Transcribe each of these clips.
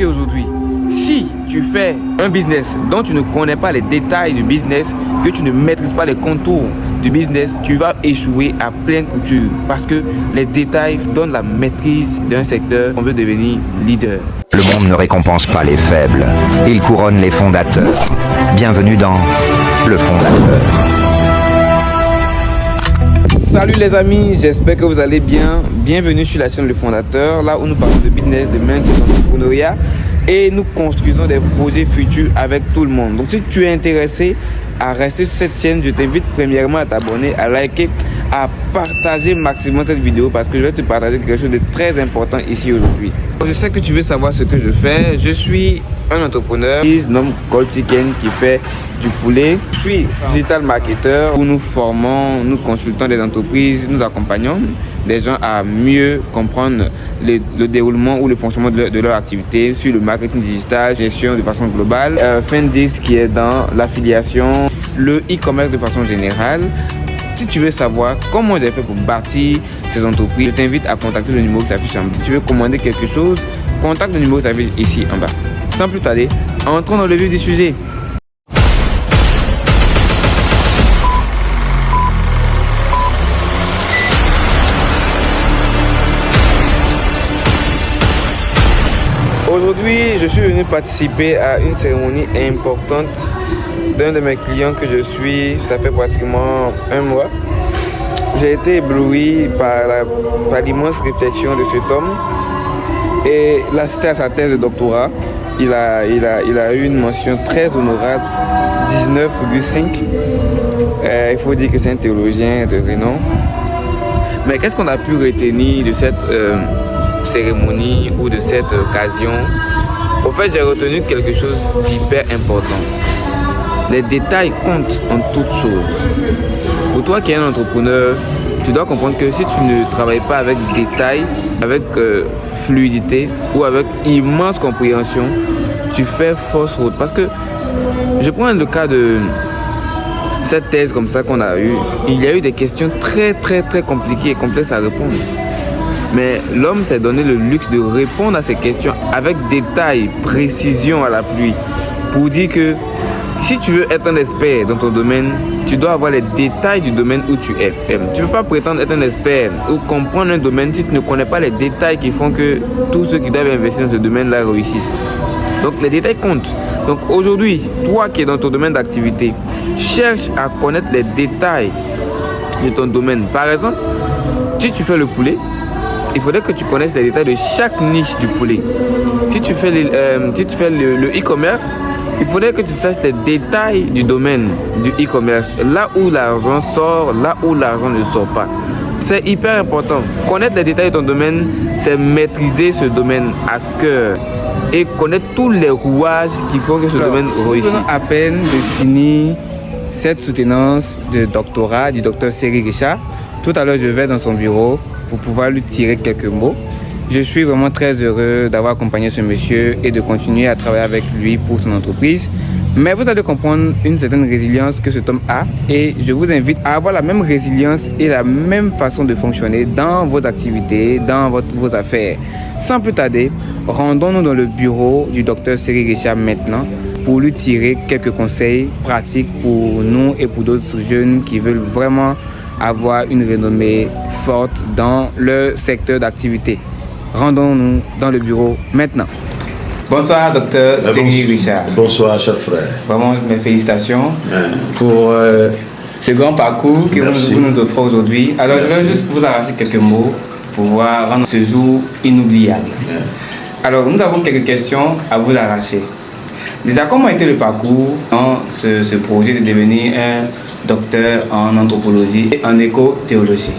aujourd'hui. Si tu fais un business dont tu ne connais pas les détails du business, que tu ne maîtrises pas les contours du business, tu vas échouer à pleine couture parce que les détails donnent la maîtrise d'un secteur. On veut devenir leader. Le monde ne récompense pas les faibles, il couronne les fondateurs. Bienvenue dans Le Fondateur. Salut les amis, j'espère que vous allez bien. Bienvenue sur la chaîne Le Fondateur, là où nous parlons de business, de management, d'entrepreneuriat et nous construisons des projets futurs avec tout le monde. Donc si tu es intéressé à rester sur cette chaîne, je t'invite premièrement à t'abonner, à liker, à partager maximum cette vidéo parce que je vais te partager quelque chose de très important ici aujourd'hui. Je sais que tu veux savoir ce que je fais. Je suis un entrepreneur qui se nomme Gold Chicken qui fait du poulet. Je suis digital marketeur où nous formons, nous consultons des entreprises, nous accompagnons des gens à mieux comprendre le déroulement ou le fonctionnement de leur activité sur le marketing digital, gestion de façon globale. Fendis qui est dans l'affiliation, le e-commerce de façon générale. Si tu veux savoir comment j'ai fait pour bâtir ces entreprises, je t'invite à contacter le numéro qui s'affiche en bas. Si tu veux commander quelque chose, contacte le numéro qui s'affiche ici en bas. Sans plus tarder, entrons dans le vif du sujet. Aujourd'hui, je suis venu participer à une cérémonie importante d'un de mes clients que je suis. Ça fait pratiquement un mois. J'ai été ébloui par l'immense réflexion de cet homme. Et là, c'était à sa thèse de doctorat. Il a eu une mention très honorable, 19,5. Il faut dire que c'est un théologien de renom. Mais qu'est-ce qu'on a pu retenir de cette cérémonie ou de cette occasion? Au fait, j'ai retenu quelque chose d'hyper important. Les détails comptent en toutes choses. Pour toi qui es un entrepreneur, tu dois comprendre que si tu ne travailles pas avec détail, avec fluidité ou avec immense compréhension, tu fais fausse route. Parce que je prends le cas de cette thèse comme ça qu'on a eue. Il y a eu des questions très compliquées et complexes à répondre. Mais l'homme s'est donné le luxe de répondre à ces questions avec détail, précision à la pluie. Pour dire que si tu veux être un expert dans ton domaine, tu dois avoir les détails du domaine où tu es. Tu ne peux pas prétendre être un expert ou comprendre un domaine si tu ne connais pas les détails qui font que tous ceux qui doivent investir dans ce domaine-là réussissent. Donc les détails comptent. Donc aujourd'hui, toi qui es dans ton domaine d'activité, cherche à connaître les détails de ton domaine. Par exemple, si tu fais le poulet, il faudrait que tu connaisses les détails de chaque niche du poulet. Si tu fais le e-commerce, il faudrait que tu saches les détails du domaine du e-commerce. Là où l'argent sort, là où l'argent ne sort pas. C'est hyper important. Connaître les détails de ton domaine, c'est maîtriser ce domaine à cœur. Et connaître tous les rouages qui font que ce domaine réussit. À peine de finir cette soutenance de doctorat du docteur Cyril Richard. Tout à l'heure, je vais dans son bureau pour pouvoir lui tirer quelques mots. Je suis vraiment très heureux d'avoir accompagné ce monsieur et de continuer à travailler avec lui pour son entreprise. Mais vous allez comprendre une certaine résilience que cet homme a et je vous invite à avoir la même résilience et la même façon de fonctionner dans vos activités, dans vos affaires. Sans plus tarder, rendons-nous dans le bureau du docteur Cyril Richard maintenant pour lui tirer quelques conseils pratiques pour nous et pour d'autres jeunes qui veulent vraiment avoir une renommée forte dans leur secteur d'activité. Rendons-nous dans le bureau maintenant. Bonsoir, docteur Cyril Richard. Bonsoir, cher frère. Vraiment, mes félicitations pour ce grand parcours que vous nous offrez aujourd'hui. Alors, je vais juste vous arracher quelques mots pour pouvoir rendre ce jour inoubliable. Alors, nous avons quelques questions à vous arracher. Déjà, comment a été le parcours dans ce projet de devenir un docteur en anthropologie et en éco-théologie?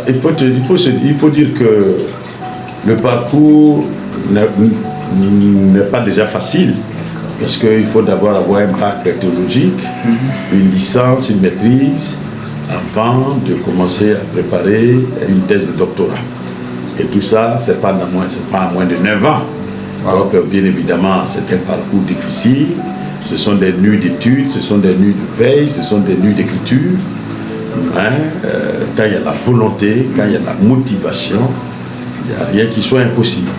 Il faut dire que le parcours n'est pas déjà facile parce qu'il faut d'abord avoir un bac théologique, une licence, une maîtrise avant de commencer à préparer une thèse de doctorat. Et tout ça, c'est pas à moins de 9 ans. Donc bien évidemment, c'est un parcours difficile. Ce sont des nuits d'études, ce sont des nuits de veille, ce sont des nuits d'écriture. Quand il y a la volonté, quand il y a la motivation, il n'y a rien qui soit impossible.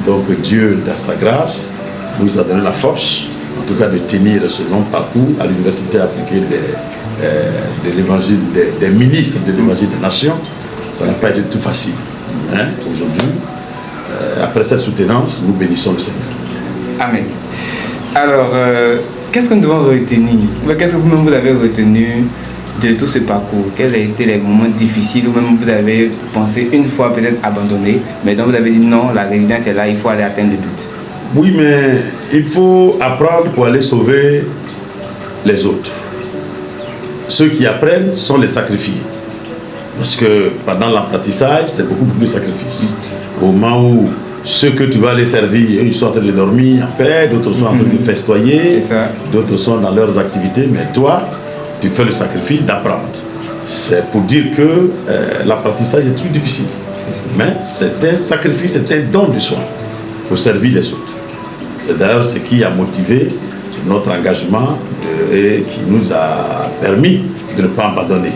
Donc Dieu, dans sa grâce, nous a donné la force, en tout cas de tenir ce long parcours à l'université appliquée de l'évangile des ministres de l'évangile des nations. Ça n'a pas été tout facile. Hein, aujourd'hui, après cette soutenance, nous bénissons le Seigneur. Amen. Alors, qu'est-ce que nous devons retenir? Qu'est-ce que vous-même vous avez retenu de tout ce parcours? Quels ont été les moments difficiles où même vous avez pensé une fois peut-être abandonner, mais donc vous avez dit non, la résidence est là, il faut aller atteindre le but? Oui, mais il faut apprendre pour aller sauver les autres. Ceux qui apprennent sont les sacrifiés. Parce que pendant l'apprentissage, c'est beaucoup plus de sacrifices. Au moment où ceux que tu vas aller servir, ils sont en train de dormir en paix, d'autres sont en train de festoyer, d'autres sont dans leurs activités, mais toi, tu fais le sacrifice d'apprendre. C'est pour dire que l'apprentissage est toujours difficile. Mais c'est un sacrifice, c'est un don de soi pour servir les autres. C'est d'ailleurs ce qui a motivé notre engagement et qui nous a permis de ne pas abandonner,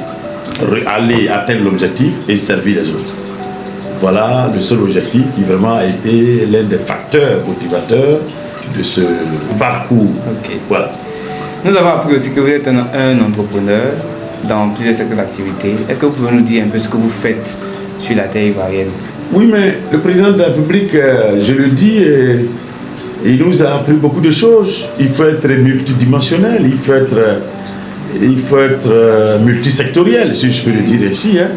aller atteindre l'objectif et servir les autres. Voilà le seul objectif qui vraiment a été l'un des facteurs motivateurs de ce parcours. Okay. Voilà. Nous avons appris aussi que vous êtes un entrepreneur dans plusieurs secteurs d'activité. Est-ce que vous pouvez nous dire un peu ce que vous faites sur la terre ivoirienne? Oui, mais le président de la République, je le dis, il nous a appris beaucoup de choses. Il faut être multidimensionnel, il faut être multisectoriel, si je peux le dire ici. Hein.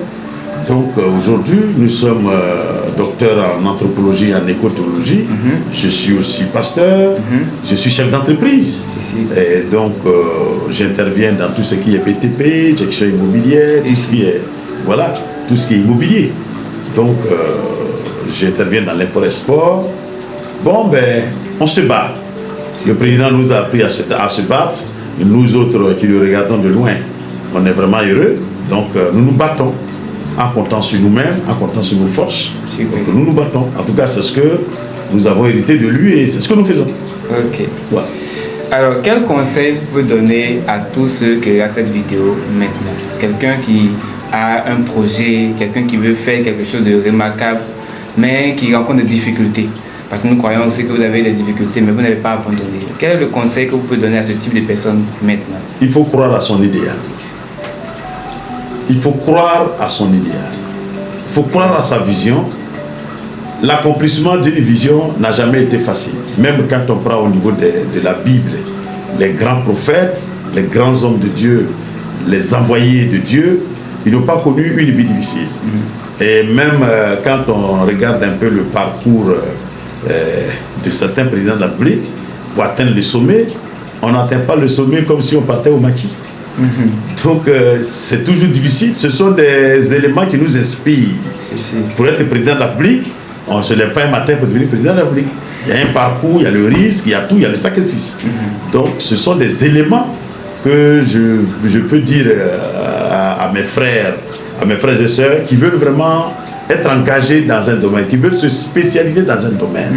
Donc aujourd'hui, nous sommes docteurs en anthropologie et en écothéologie. Je suis aussi pasteur, je suis chef d'entreprise. Et donc j'interviens dans tout ce qui est BTP, gestion immobilière, tout ce qui est, voilà, tout ce qui est immobilier. Donc j'interviens dans l'import-export. Bon, ben, on se bat. Le président nous a appris à se battre. Nous autres qui le regardons de loin, on est vraiment heureux. Donc nous nous battons en comptant sur nous-mêmes, en comptant sur nos forces. Donc, nous nous battons. En tout cas, c'est ce que nous avons hérité de lui et c'est ce que nous faisons. Ok. Voilà. Alors, quel conseil vous donnez à tous ceux qui regardent cette vidéo maintenant? Quelqu'un qui a un projet, quelqu'un qui veut faire quelque chose de remarquable, mais qui rencontre des difficultés. Parce que nous croyons aussi que vous avez des difficultés, mais vous n'avez pas abandonné. Quel est le conseil que vous pouvez donner à ce type de personnes maintenant? Il faut croire à son idéal. Il faut croire à son idéal. Il faut croire à sa vision. L'accomplissement d'une vision n'a jamais été facile. Même quand on prend au niveau de la Bible, les grands prophètes, les grands hommes de Dieu, les envoyés de Dieu, ils n'ont pas connu une vie difficile. Et même quand on regarde un peu le parcours de certains présidents de la République, pour atteindre le sommet, on n'atteint pas le sommet comme si on partait au maquis. Donc c'est toujours difficile. Ce sont des éléments qui nous inspirent. Pour être président de la République, on ne se lève pas un matin pour devenir président de la République. Il y a un parcours, il y a le risque, il y a tout, il y a le sacrifice. Donc ce sont des éléments que je peux dire à mes frères et sœurs qui veulent vraiment être engagés dans un domaine, qui veulent se spécialiser dans un domaine.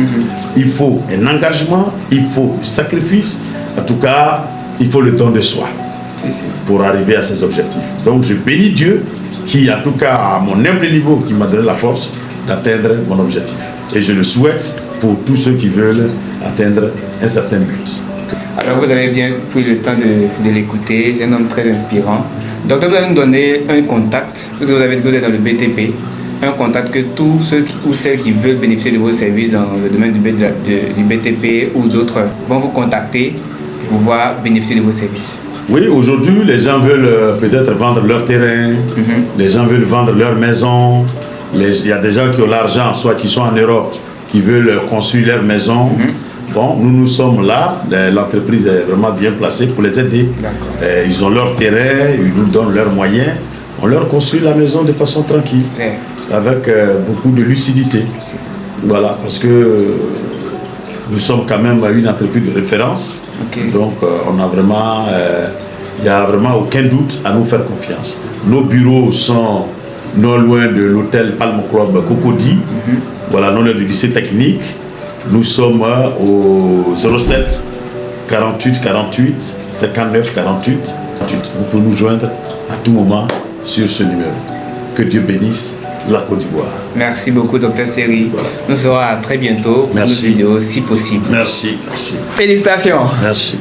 Il faut un engagement, il faut du sacrifice, en tout cas, il faut le don de soi pour arriver à ses objectifs. Donc je bénis Dieu qui, en tout cas, à mon humble niveau, qui m'a donné la force d'atteindre mon objectif. Et je le souhaite pour tous ceux qui veulent atteindre un certain but. Alors vous avez bien pris le temps de l'écouter, c'est un homme très inspirant. Donc vous allez nous donner un contact, parce que vous avez dit que vous êtes dans le BTP, un contact que tous ceux ou celles qui veulent bénéficier de vos services dans le domaine du BTP ou d'autres vont vous contacter pour pouvoir bénéficier de vos services. Oui, aujourd'hui, les gens veulent peut-être vendre leur terrain, les gens veulent vendre leur maison, il y a des gens qui ont l'argent, soit qui sont en Europe, qui veulent construire leur maison. Bon, nous sommes là, l'entreprise est vraiment bien placée pour les aider. Ils ont leur terrain, ils nous donnent leurs moyens, on leur construit la maison de façon tranquille, avec beaucoup de lucidité. Voilà, parce que nous sommes quand même une entreprise de référence, donc on a vraiment, il n'y a vraiment aucun doute à nous faire confiance. Nos bureaux sont non loin de l'hôtel Palm Club Cocody, voilà, non loin du lycée technique. Nous sommes au 07 48 48 59 48. Vous pouvez nous joindre à tout moment sur ce numéro. Que Dieu bénisse la Côte d'Ivoire. Merci beaucoup, Dr Seri. Voilà. Nous serons à très bientôt pour une Merci. vidéo si possible. Merci, merci. Félicitations. Merci.